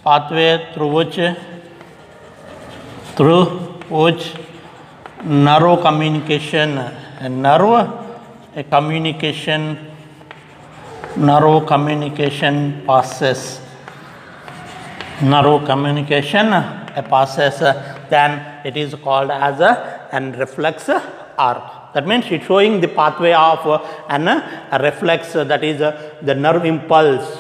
pathway through which nerve communication passes. Then it is called as an reflex arc. That means it's showing the pathway of a reflex, that is the nerve impulse.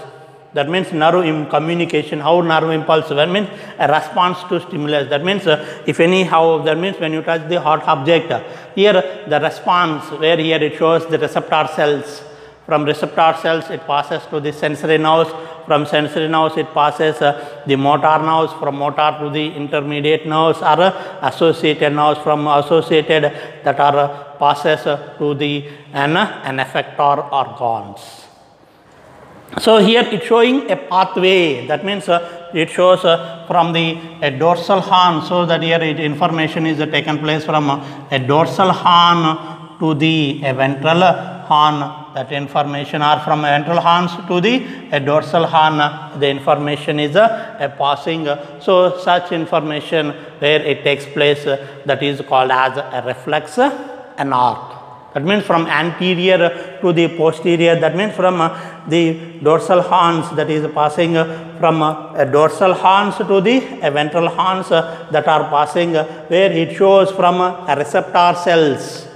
That means nerve communication. How nerve impulse? That means a response to stimulus. That means if anyhow, that means when you touch the hot object, here the response, where here it shows the receptor cells. From receptor cells it passes to the sensory nerves. From sensory nerves it passes the motor nerves. From motor to the intermediate nerves or associated nerves. From associated that are passes to the an effector organs. So here it showing a pathway. That means it shows from the dorsal horn. So that here information is taken place from a dorsal horn to the ventral horn. That information are from ventral horns to the dorsal horn. The information is passing. So such information where it takes place, that is called as a reflex and arc. That means from anterior to the posterior. That means from the dorsal horns, that is passing from dorsal horns to the ventral horns, that are passing where it shows from receptor cells.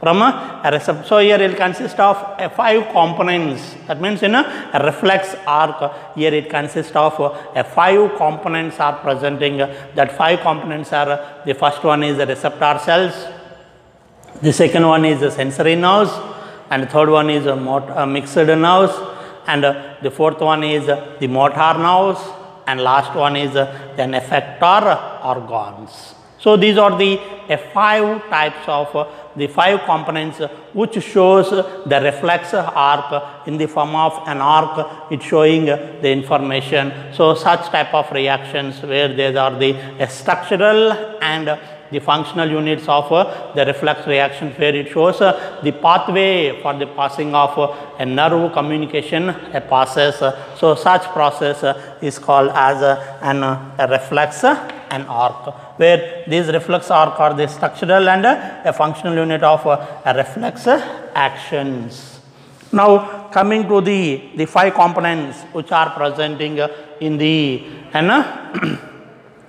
From a receptor. So here it consists of 5 components. That means in a reflex arc, here it consists of 5 components are presenting. That 5 components are, the first one is the receptor cells. The second one is the sensory nerves, and the third one is mixed nerves, and the fourth one is the motor nerves, and last one is an effector organs. So these are the 5 types of the 5 components which shows the reflex arc in the form of an arc. It showing the information. So such type of reactions where there are the structural and the functional units of the reflex reactions, where it shows the pathway for the passing of a nerve communication passes. So such process is called as a reflex and arc, where these reflex arc are the structural and a functional unit of reflex actions. Now coming to the 5 components which are presenting in the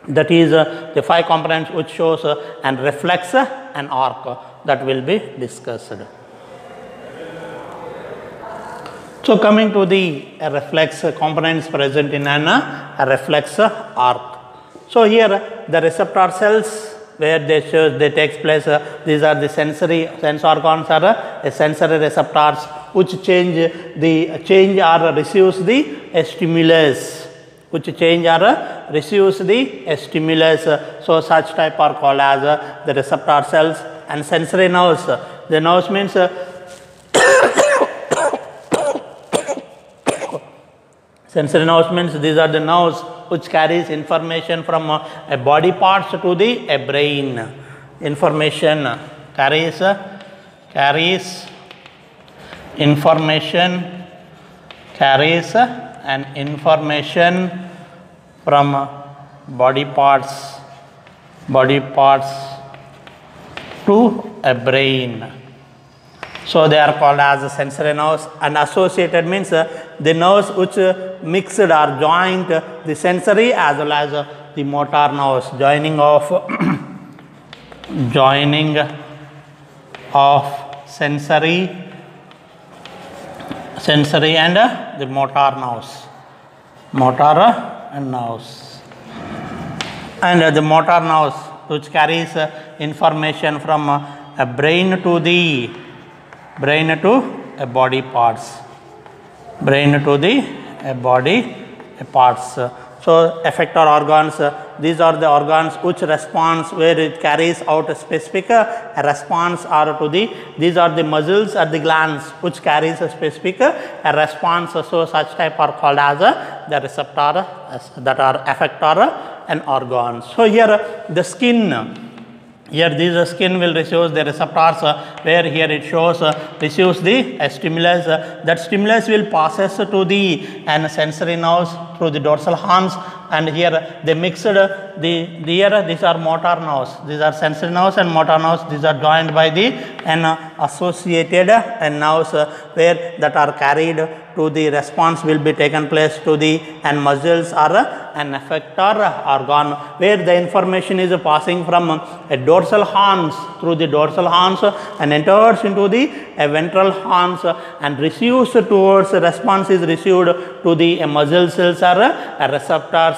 that is the 5 components which shows and reflex and arc, that will be discussed. So coming to the reflex components present in a reflex arc. So here the receptor cells, where they takes place, these are the sense organs are sensory receptors which change or receives the stimulus. So such type are called as the receptor cells. And sensory nerves, the nerves means sensory nerves means these are the nerves which carries information from body parts to the brain. Information carries from body parts to a brain. So they are called as sensory nerves. And associated means the nerves which mixed or joined the sensory as well as the motor nerves. Joining of sensory and the motor nerves. And the motor nerves which carries information from a brain to body parts. So effector organs, these are the organs which responds, where it carries out a specific response or to the, these are the muscles or the glands which carries a specific response. So such type are called as the receptor, that are effector and organs. So here the skin Here this skin will receive the receptors, where here it shows receives the stimulus. That stimulus will passes to the and sensory nerves through the dorsal horns, and here they mixed these are motor nerves. These are sensory nerves and motor nerves. These are joined by the associated nerves, where that are carried to the response will be taken place to the and muscles are an effector organ, where the information is passing from a dorsal horns through the dorsal horns and enters into the ventral horns and receives towards response is received to the muscle cells are receptors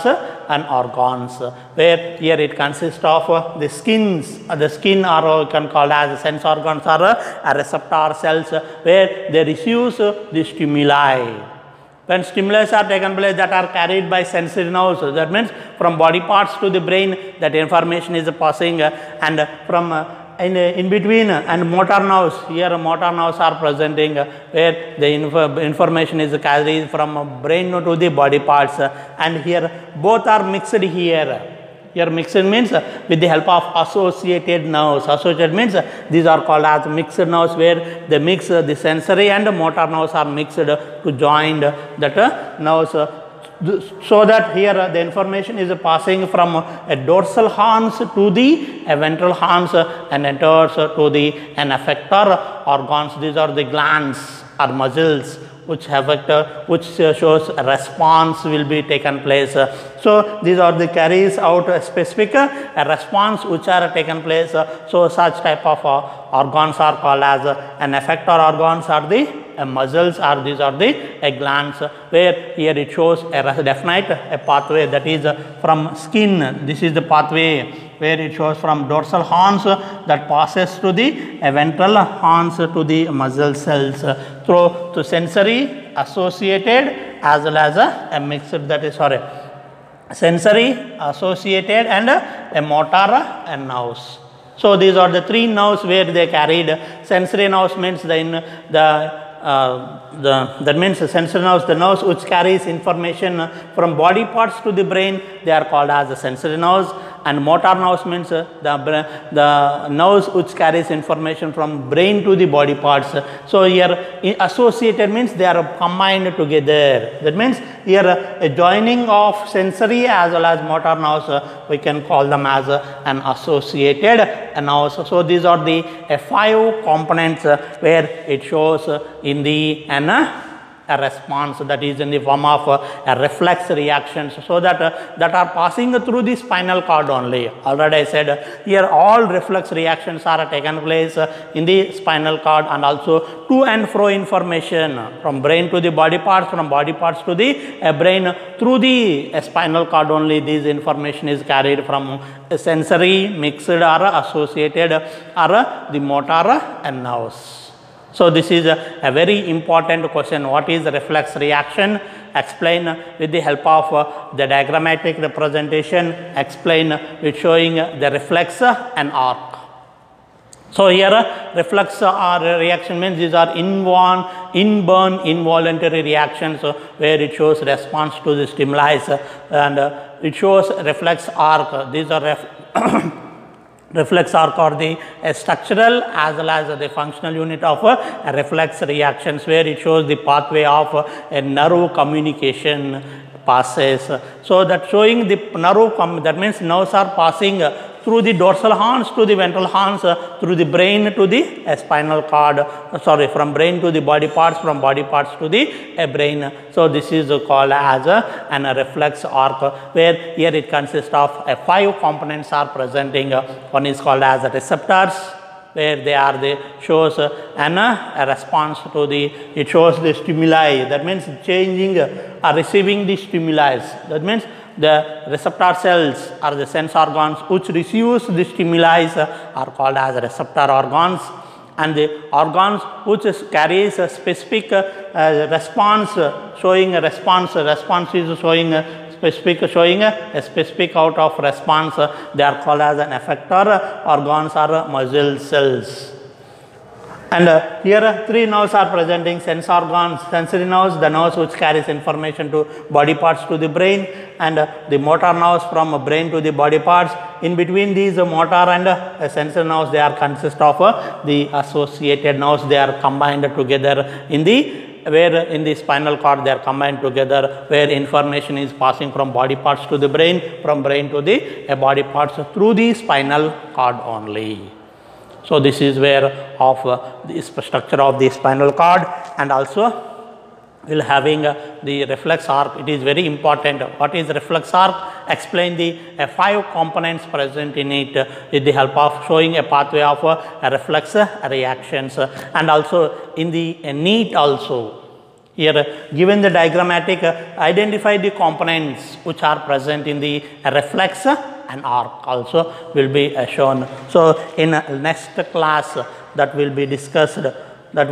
and organs, where here it consists of the skins, the skin or can call as sense organs are receptor cells, where they receive the stimuli. When stimulus are taken place that are carried by sensory nerves, that means from body parts to the brain, that information is passing, and from in between and motor nerves, here motor nerves are presenting, where the information is carried from brain to the body parts, and here both are mixed here. Here mixed means with the help of associated nerves. Associated means these are called as mixed nerves, where they mix the sensory and motor nerves are mixed to join that nerves, so that here the information is passing from a dorsal horns to the ventral horns and enters to the effector organs. These are the glands or muscles which shows a response will be taken place. So these are the carries out a specific response which are taken place. So such type of organs are called as an effector organs are the muscles, or these are the glands, where here it shows a definite pathway, that is from skin. This is the pathway where it shows from dorsal horns that passes to the ventral horns to the muscle cells through to sensory associated as well as a mixed, that is sensory associated and a motor and nerves. So these are the three nerves where they carried. Sensory nerves means that means the sensory nerves, the nerves which carries information from body parts to the brain, they are called as the sensory nerves. And motor nerves means the nerves which carries information from brain to the body parts. So here associated means they are combined together. That means here a joining of sensory as well as motor nerves, we can call them as an associated nerves. So these are the 5 components where it shows in the a response, that is in the form of reflex reactions, so that are passing through the spinal cord only. Already I said here all reflex reactions are taken place in the spinal cord, and also to and fro information from brain to the body parts, from body parts to the brain through the spinal cord only. This information is carried from sensory, mixed or associated or the motor and nerves. So this is a very important question. What is reflex reaction? Explain with the help of the diagrammatic representation. Explain with showing the reflex and arc. So here reflex reaction means these are inborn involuntary reactions, where it shows response to the stimuli, and it shows reflex arc. These are reflex arc are the structural as well as the functional unit of reflex reactions, where it shows the pathway of a nerve communication passes. So that showing the nerve, that means nerves are passing through the dorsal horns to the ventral horns, through the brain to the spinal cord, from brain to the body parts, from body parts to the brain. So this is called as a reflex arc, where here it consists of 5 components are presenting. One is called as receptors, where they are shows a response to it shows the stimuli, that means changing or receiving the stimuli. That means the receptor cells are the sense organs which receives the stimuli are called as receptor organs, and the organs which carries a specific response, showing a response is showing a specific out of response, they are called as an effector organs or muscle cells. And here three nerves are presenting: sense organs, sensory nerves, the nerves which carries information to body parts to the brain, and the motor nerves from brain to the body parts. In between these motor and sensory nerves, they are consist of the associated nerves. They are combined together in the spinal cord. They are combined together where information is passing from body parts to the brain, from brain to the body parts through the spinal cord only. So this is where of the structure of the spinal cord, and also will having the reflex arc. It is very important. What is reflex arc? Explain the 5 components present in it with the help of showing a pathway of reflex reactions, and also in the NEET also. Here given the diagrammatic, identify the components which are present in the reflex and arc also will be shown. So in next class that will be discussed, that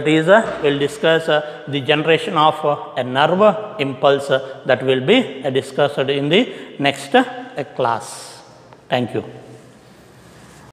is will discuss the generation of a nerve impulse, that will be discussed in the next class. Thank you.